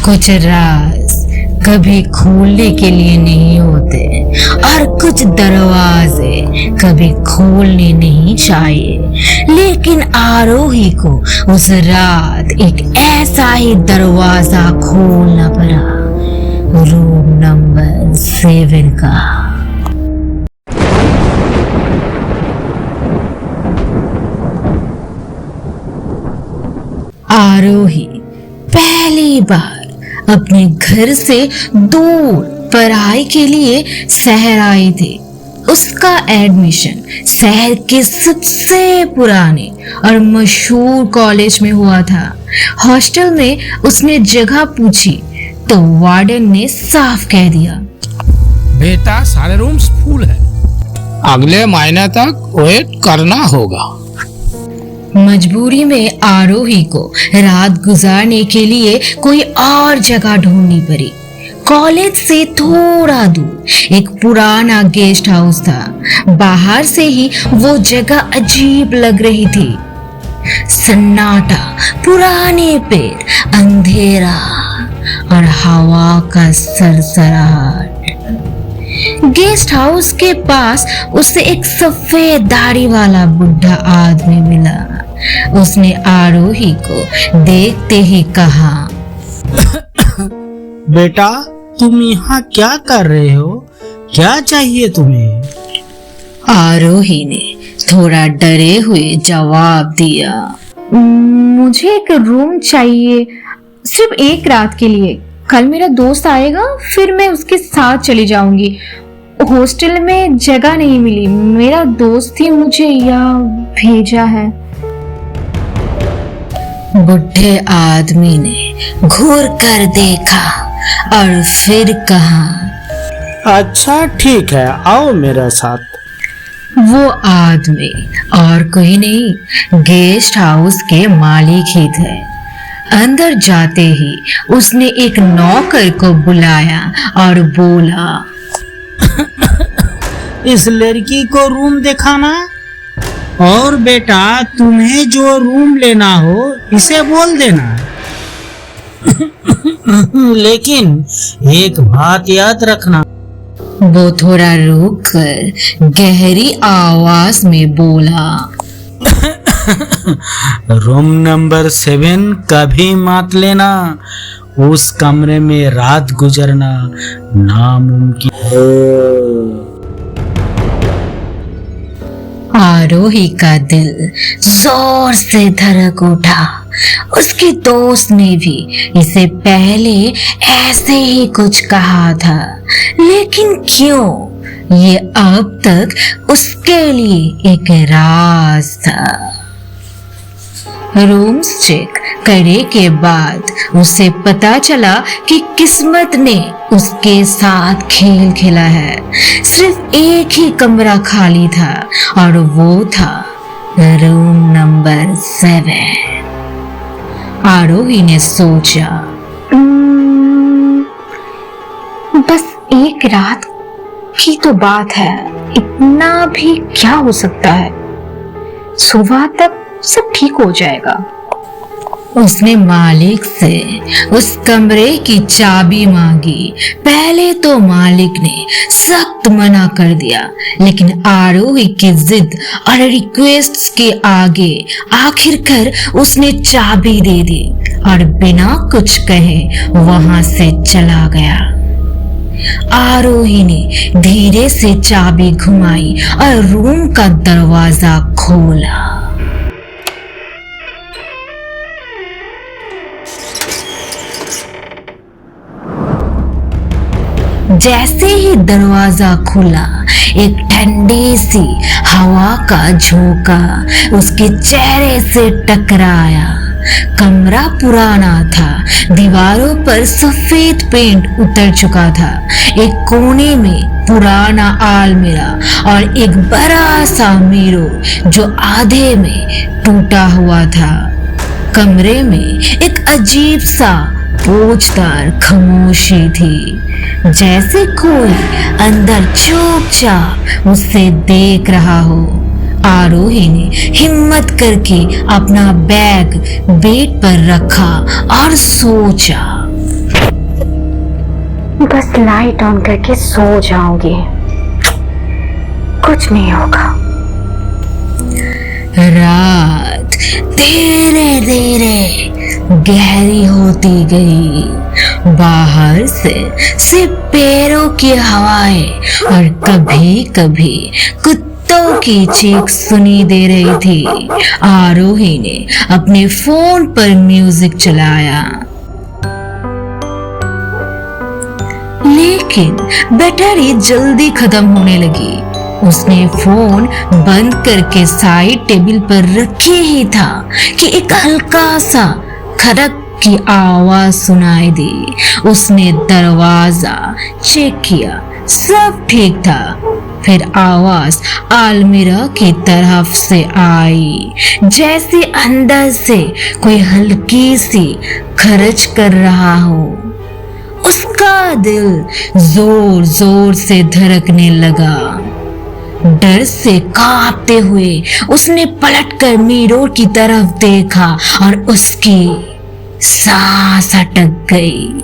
कुछ राज कभी खोलने के लिए नहीं होते और कुछ दरवाजे कभी खोलने नहीं चाहिए, लेकिन आरोही को उस रात एक ऐसा ही दरवाजा खोलना पड़ा, रूम नंबर 7 का। आरोही पहली बार अपने घर से दूर पढ़ाई के लिए शहर आई थी। उसका एडमिशन शहर के सबसे पुराने और मशहूर कॉलेज में हुआ था। हॉस्टल में उसने जगह पूछी तो वार्डन ने साफ कह दिया, बेटा सारे रूम्स फुल है, अगले महीने तक वेट करना होगा। मजबूरी में आरोही को रात गुजारने के लिए कोई और जगह ढूंढनी पड़ी। कॉलेज से थोड़ा दूर एक पुराना गेस्ट हाउस था। बाहर से ही वो जगह अजीब लग रही थी। सन्नाटा, पुराने पेड़, अंधेरा और हवा का सरसराहट। गेस्ट हाउस के पास उसे एक सफेद दाढ़ी वाला बुढ़ा आदमी मिला। उसने आरोही को देखते ही कहा, बेटा तुम यहाँ क्या कर रहे हो? क्या चाहिए तुम्हें? आरोही ने थोड़ा डरे हुए जवाब दिया, मुझे एक रूम चाहिए, सिर्फ एक रात के लिए। कल मेरा दोस्त आएगा, फिर मैं उसके साथ चली जाऊंगी। हॉस्टल में जगह नहीं मिली, मेरा दोस्त ही मुझे यहाँ भेजा है। बुढ़े आदमी ने घूर कर देखा और फिर कहा, अच्छा ठीक है, आओ मेरे साथ। वो आदमी और कोई नहीं, गेस्ट हाउस के मालिक ही थे। अंदर जाते ही उसने एक नौकर को बुलाया और बोला, इस लड़की को रूम दिखाना, और बेटा तुम्हें जो रूम लेना हो इसे बोल देना। लेकिन एक बात याद रखना। वो थोड़ा रुक कर गहरी आवाज में बोला, रूम नंबर 7 कभी मत लेना, उस कमरे में रात गुजरना नामुमकिन है। आरोही का दिल जोर से धड़क उठा। उसकी दोस्त ने भी इसे पहले ऐसे ही कुछ कहा था, लेकिन क्यों ये अब तक उसके लिए एक राज था। रूम्स चेक करने के बाद उसे पता चला कि किस्मत ने उसके साथ खेल खेला है। सिर्फ एक ही कमरा खाली था और वो था रूम नंबर 7। आरोही ने सोचा, बस एक रात की तो बात है, इतना भी क्या हो सकता है, सुबह तक सब ठीक हो जाएगा। उसने मालिक से उस कमरे की चाबी मांगी। पहले तो मालिक ने सख्त मना कर दिया, लेकिन आरोही की जिद और रिक्वेस्ट्स के आगे आखिरकार उसने चाबी दे दी और बिना कुछ कहे वहां से चला गया। आरोही ने धीरे से चाबी घुमाई और रूम का दरवाजा खोला। जैसे ही दरवाजा खुला, एक ठंडी सी हवा का झोंका उसके चेहरे से टकराया। कमरा पुराना था, दीवारों पर सफेद पेंट उतर चुका था। एक कोने में पुराना आलमीरा और एक बड़ा सा मिरर जो आधे में टूटा हुआ था। कमरे में एक अजीब सा पोछदार खामोशी थी, जैसे कोई अंदर चुपचाप उसे देख रहा हो। आरोही ने हिम्मत करके अपना बैग बेड पर रखा और सोचा, बस लाइट ऑन करके सो जाऊंगी, कुछ नहीं होगा। रात धीरे धीरे गहरी होती गई। बाहर से सिर्फ पैरों की हवाएं और कभी कभी कुत्तों की चीख सुनी दे रही थी। आरोही ने अपने फोन पर म्यूजिक चलाया, लेकिन बैटरी जल्दी खत्म होने लगी। उसने फोन बंद करके साइड टेबल पर रखे ही था कि एक हल्का सा खड़क की आवाज सुनाई दी। उसने दरवाजा चेक किया, सब ठीक था। फिर आवाज अलमीरा की तरफ से आई, जैसे अंदर से कोई हल्की सी खर्च कर रहा हो। उसका दिल जोर जोर से धड़कने लगा। डर से कांपते हुए उसने पलटकर मिरर की तरफ देखा और उसकी सांस अटक गई।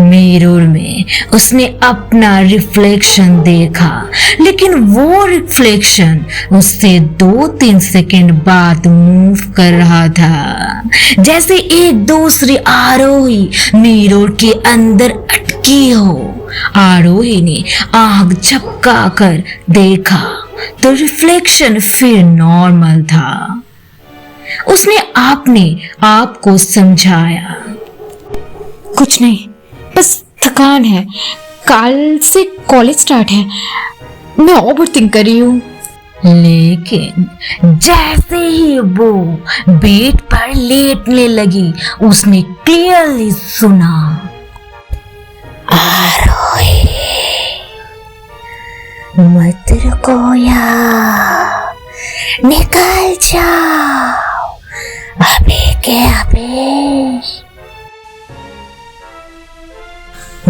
मिरर में उसने अपना रिफ्लेक्शन देखा, लेकिन वो रिफ्लेक्शन उससे 2-3 सेकंड बाद मूव कर रहा था, जैसे एक दूसरी आरोही मिरर के अंदर अटकी हो। आरोही ने आंख झपकाकर देखा तो रिफ्लेक्शन फिर नॉर्मल था। उसने अपने आप को समझाया, कुछ नहीं, बस थकान है, कल से कॉलेज स्टार्ट है, मैं ओवर थिंक कर रही हूँ। लेकिन जैसे ही वो बेड पर लेटने लगी, उसने क्लियरली सुना, आरोही मत रुको यार, निकल जाओ अभी के अभी।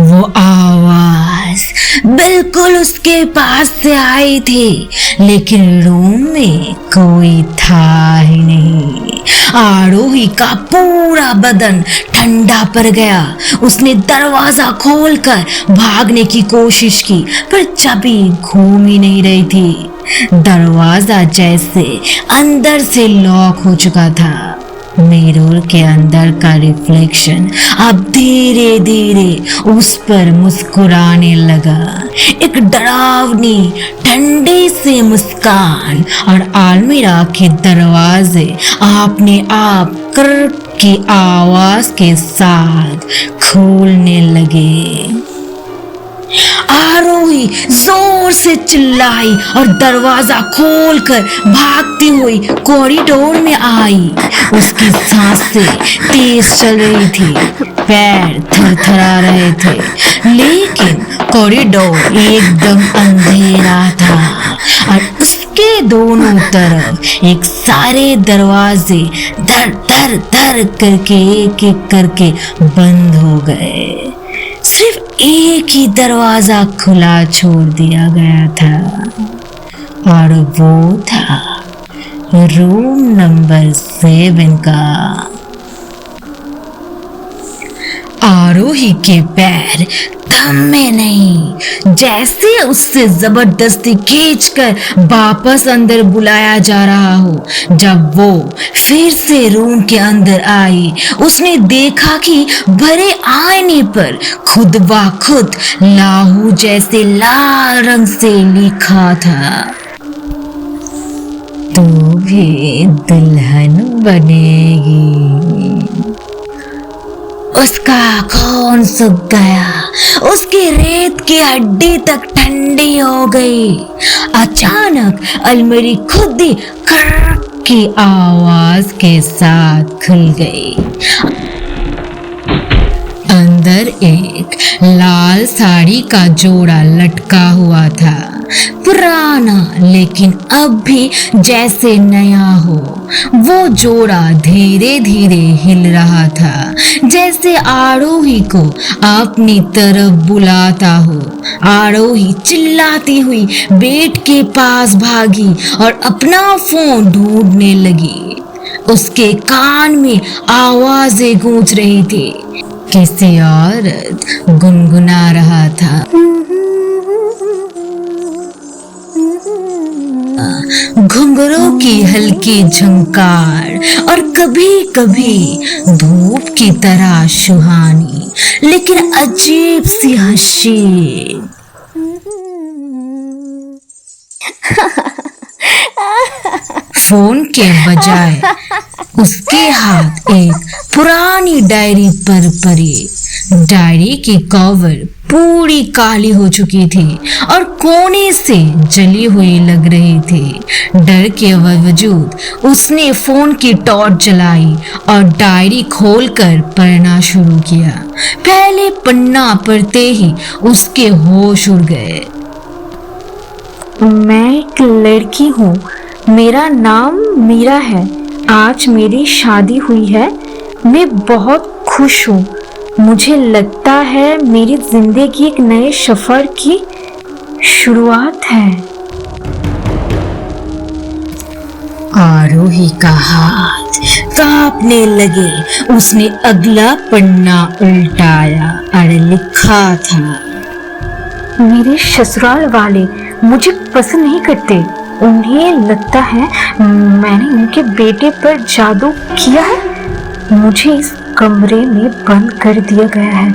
वो आवाज बिल्कुल उसके पास से आई थी, लेकिन रूम में कोई था ही नहीं। आरोही का पूरा बदन ठंडा पड़ गया। उसने दरवाजा खोलकर भागने की कोशिश की, पर चाबी घूम ही नहीं रही थी। दरवाजा जैसे अंदर से लॉक हो चुका था। मिरर के अंदर का रिफ्लेक्शन अब धीरे धीरे उस पर मुस्कुराने लगा। एक डरावनी ठंडी सी मुस्कान, और अलमीरा के दरवाजे अपने आप कर की आवाज के साथ खोलने लगे। आरोही जोर से चिल्लाई और दरवाजा खोलकर भागती हुई कॉरिडोर में आई। उसकी सांसें तेज चल रही थी, पैर थरथरा रहे थे, लेकिन कॉरिडोर एकदम अंधेरा था और उसके दोनों तरफ एक सारे दरवाजे धर धर धर करके एक एक करके बंद हो गए। सिर्फ एक ही दरवाजा खुला छोड़ दिया गया था, और वो था रूम नंबर 7 का। आरोही के पैर थमे नहीं, जैसे उससे जबरदस्ती खींचकर वापस अंदर बुलाया जा रहा हो। जब वो फिर से रूम के अंदर आई, उसने देखा कि भरे आईने पर खुद ब खुद लाहू जैसे लाल रंग से लिखा था, तू भी दुल्हन बनेगी। उसका खून सूख गया, उसकी रेत की हड्डी तक ठंडी हो गई। अचानक अलमारी खुद ही खड़क की आवाज के साथ खुल गई। अंदर एक लाल साड़ी का जोड़ा लटका हुआ था, पुराना लेकिन अब भी जैसे नया हो। वो जोड़ा धीरे धीरे हिल रहा था, जैसे आरोही को अपनी तरफ बुलाता हो। आरोही चिल्लाती हुई बेड के पास भागी और अपना फोन ढूंढने लगी। उसके कान में आवाजें गूंज रही थी, किसी औरत गुनगुना रहा था। घुंघरों की हल्की झंकार और कभी कभी धूप की तरह सुहानी लेकिन अजीब सी हंसी। फोन के बजाय उसके हाथ एक पुरानी डायरी पर पड़ी। डायरी की कवर पूरी काली हो चुकी थी और कोने से जली हुई लग रही थी। डर के बावजूद उसने फोन की टॉर्च जलाई और डायरी खोलकर पढ़ना शुरू किया। पहले पन्ना पढ़ते ही उसके होश उड़ गए। मैं एक लड़की हूँ, मेरा नाम मीरा है। आज मेरी शादी हुई है। मैं बहुत खुश हूँ। मुझे लगता है मेरी जिंदगी एक नए सफर की शुरुआत है। आरोही का हाथ कांपने लगे। उसने अगला पन्ना उल्टाया और लिखा था, मेरे ससुराल वाले मुझे पसंद नहीं करते। उन्हें लगता है मैंने उनके बेटे पर जादू किया है। मुझे इस कमरे में बंद कर दिया गया है।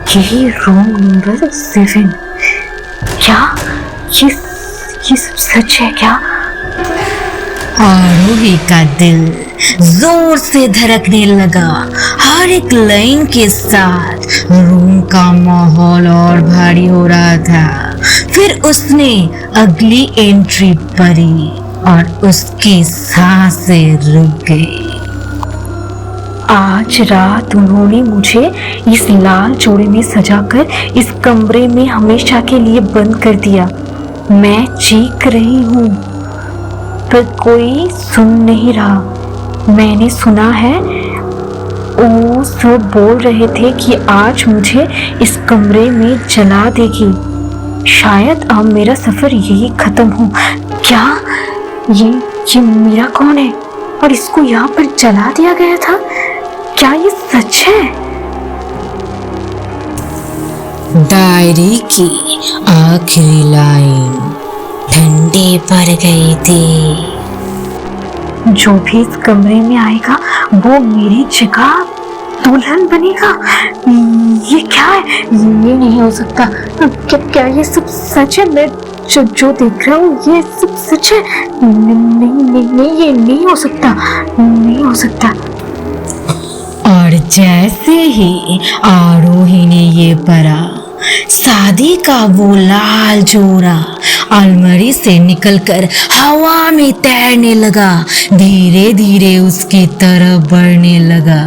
यही रूम नंबर 7। क्या ये सब सच है क्या? आरोही का दिल जोर से धड़कने लगा। हर एक लाइन के साथ रूम का माहौल और भारी हो रहा था। फिर उसने अगली एंट्री पढ़ी और उसकी सांसें रुक गई। आज रात उन्होंने मुझे इस लाल जोड़े में सजाकर इस कमरे में हमेशा के लिए बंद कर दिया। मैं चीख रही हूँ पर कोई सुन नहीं रहा। मैंने सुना है वो सब बोल रहे थे कि आज मुझे इस कमरे में जला देगी। शायद अब मेरा सफर यही खत्म हो। क्या ये मीरा कौन है और इसको यहाँ पर जला दिया गया था? क्या ये सच है? डायरी की आखिरी लाइन ठंडी पड़ गई थी। जो भी इस कमरे में आएगा वो मेरी जगह दुल्हन बनेगा। ये क्या है? ये नहीं हो सकता। क्या ये सब सच है? मैं जो देख रहा हूँ ये सब सच है? नहीं, ये नहीं हो सकता, नहीं हो सकता। और जैसे ही आरोही ने ये पढ़ा, शादी का वो लाल जोड़ा अलमारी से निकलकर हवा में तैरने लगा। धीरे धीरे उसकी तरफ बढ़ने लगा।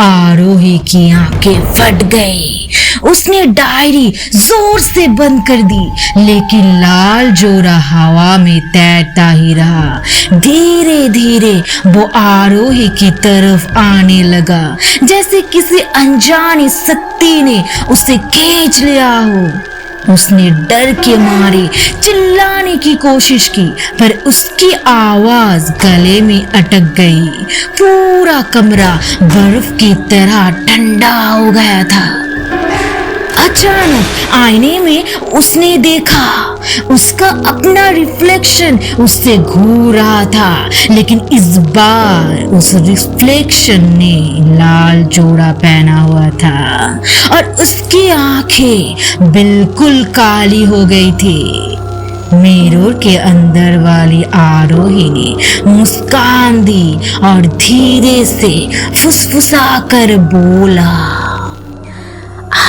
आरोही की आंखें फट गई। उसने डायरी जोर से बंद कर दी लेकिन लाल जोड़ा हवा में तैरता ही रहा। धीरे धीरे वो आरोही की तरफ आने लगा जैसे किसी अनजानी शक्ति ने उसे खींच लिया हो। उसने डर के मारे चिल्लाने की कोशिश की पर उसकी आवाज गले में अटक गई। पूरा कमरा बर्फ की तरह ठंडा हो गया था। अचानक आईने में उसने देखा उसका अपना रिफ्लेक्शन उससे घूर रहा था, लेकिन इस बार उस रिफ्लेक्शन ने लाल जोड़ा पहना हुआ था और उसकी आंखें बिल्कुल काली हो गई थी। मिरर के अंदर वाली आरोही ने मुस्कान दी और धीरे से फुसफुसा कर बोला,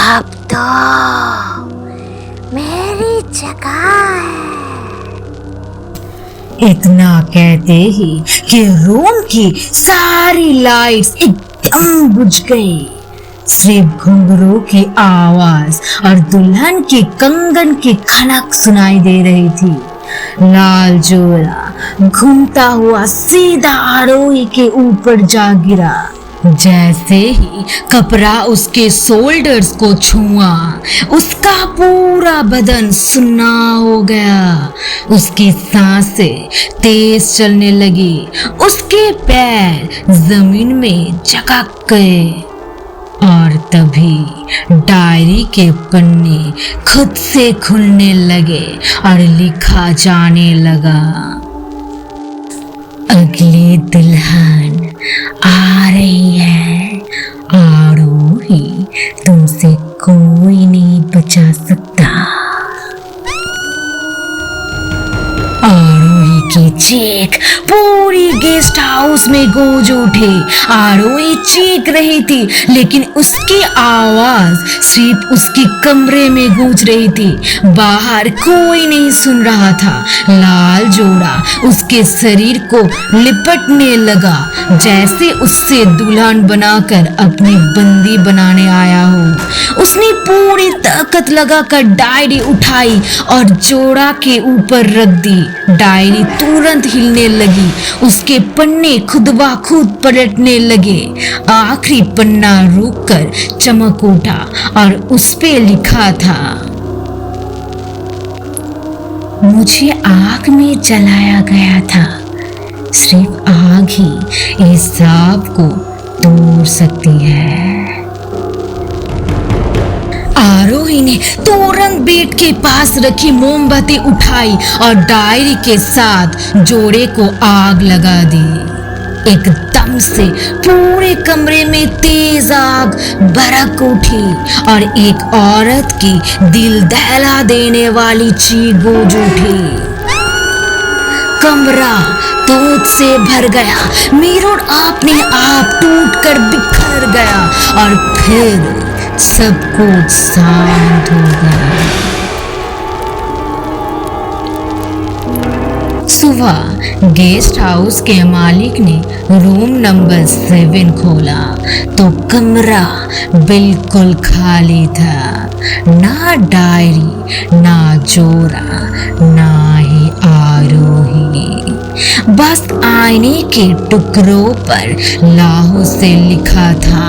अब तो मेरी जगह है। इतना कहते ही कि रूम की सारी लाइट्स एकदम बुझ गई। सिर्फ घुंघरू की आवाज और दुल्हन के कंगन की खनक सुनाई दे रही थी। लाल जोड़ा घूमता हुआ सीधा आरोही के ऊपर जा गिरा। जैसे ही कपड़ा उसके शोल्डर्स को छुआ, उसका पूरा बदन सुन्ना हो गया। उसकी सांसें तेज चलने लगी। उसके पैर जमीन में जकड़ गए। और तभी डायरी के पन्ने खुद से खुलने लगे और लिखा जाने लगा, अगली दुल्हन आ रही है, आरोही, तुमसे कोई नहीं बचा सकता। आरोही की चीख पूरी गेस्ट हाउस में गूंज उठी। आरोही चीख रही थी, लेकिन उसकी आवाज सिर्फ उसके कमरे में गूंज रही थी, बाहर कोई नहीं सुन रहा था। लाल जोड़ा उसके शरीर को लिपटने लगा, जैसे उससे दुल्हन बनाकर अपनी बंदी बनाने आया हो। उसने पूरी ताकत लगाकर डायरी उठाई और जोड़ा के ऊपर रख दी। डायरी तुरंत हिलने लगी, उसके पन्ने खुद ब खुद पलटने लगे। आखिरी पन्ना रुककर चमक उठा और उस पे लिखा था, मुझे आग में जलाया गया था, सिर्फ आग ही इस सांप को तोड़ सकती है। आरोही ने तुरंत बेड के पास रखी मोमबत्ती उठाई और डायरी के साथ जोड़े को आग लगा दी। एकदम से पूरे कमरे में तेज आग भड़क उठी और एक औरत की दिल दहला देने वाली चीख गूंज उठी। कमरा दूध से भर गया, मिरर अपने आप टूटकर बिखर गया और फिर सब कुछ शांत हो गया। सुबह गेस्ट हाउस के मालिक ने रूम नंबर 7 खोला तो कमरा बिल्कुल खाली था। ना डायरी, ना जोड़ा, ना ही आरोही, बस आईने के टुकड़ों पर लाहौं से लिखा था,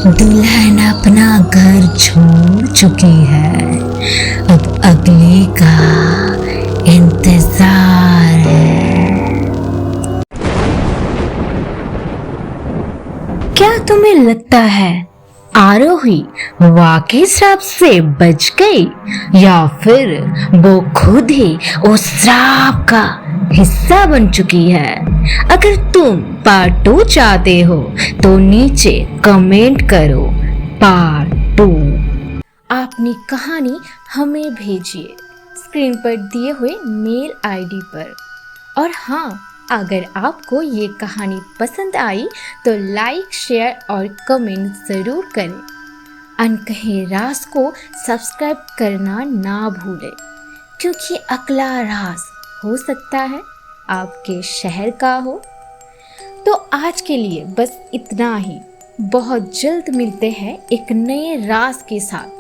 दुल्हन अपना घर छोड़ चुकी है, अब अगली का इंतजार है। क्या तुम्हें लगता है आरोही वाकई श्राप से बच गई, या फिर वो खुद ही उस श्राप का हिस्सा बन चुकी है? अगर तुम पार्ट 2 चाहते हो तो नीचे कमेंट करो पार्ट 2। अपनी कहानी हमें भेजिए स्क्रीन पर दिए हुए मेल आईडी पर। और हाँ, अगर आपको ये कहानी पसंद आई तो लाइक, शेयर और कमेंट ज़रूर करें। अनकहे राज को सब्सक्राइब करना ना भूलें, क्योंकि अगला राज हो सकता है आपके शहर का हो। तो आज के लिए बस इतना ही। बहुत जल्द मिलते हैं एक नए राज के साथ।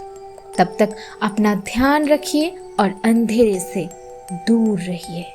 तब तक अपना ध्यान रखिए और अंधेरे से दूर रहिए।